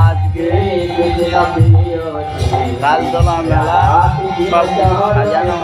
আজকে তালতলা মেলা সব সাজানো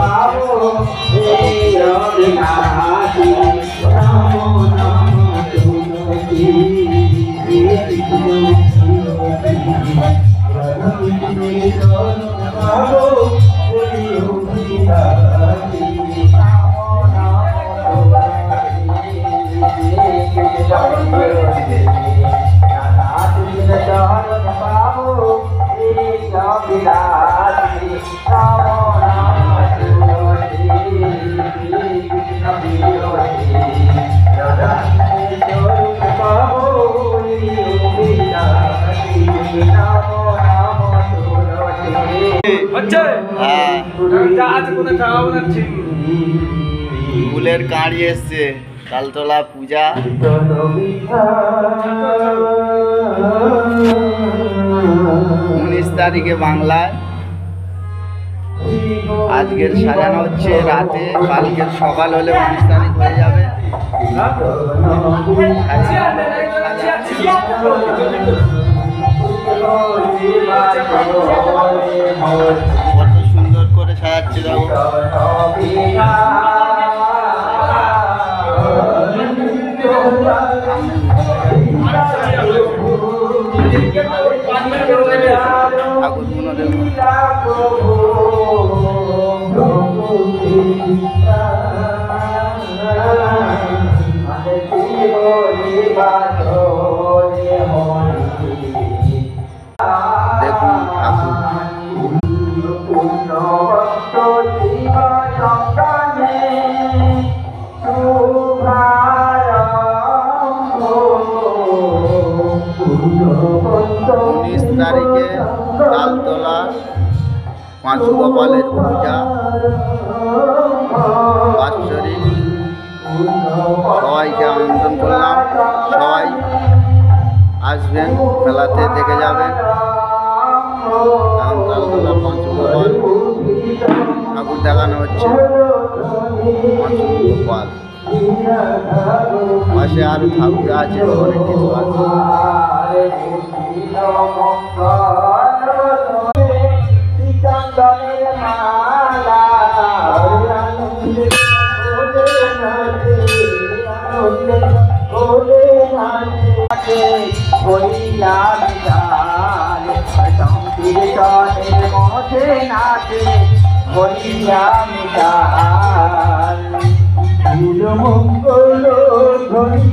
ফুলের কাঁড়ি এসছে তালতলা পূজা। 19 তারিখে বাংলায়। আজকের সাজানো হচ্ছে রাতে, কালকের সকাল হলে 19 তারিখ হয়ে যাবে। কত সুন্দর করে সাজাচ্ছে দেখো। ঠাকুরগুলো দেখো। দেখুন ঠাকুর তারিখে তালতলা পাঁচগোপালের পূজা বাৎসরিক। সবাইকে আমন্ত্রণ করলাম, সবাই আসবেন, মেলাতে দেখে যাবেন। তালতলা পাঁচগোপাল ঠাকুর দেখানো হচ্ছে। পাঁচগোপাল পাশে আরো ঠাকুর আছে, অনেক কিছু আছে। মঙ্গল ধ্বনি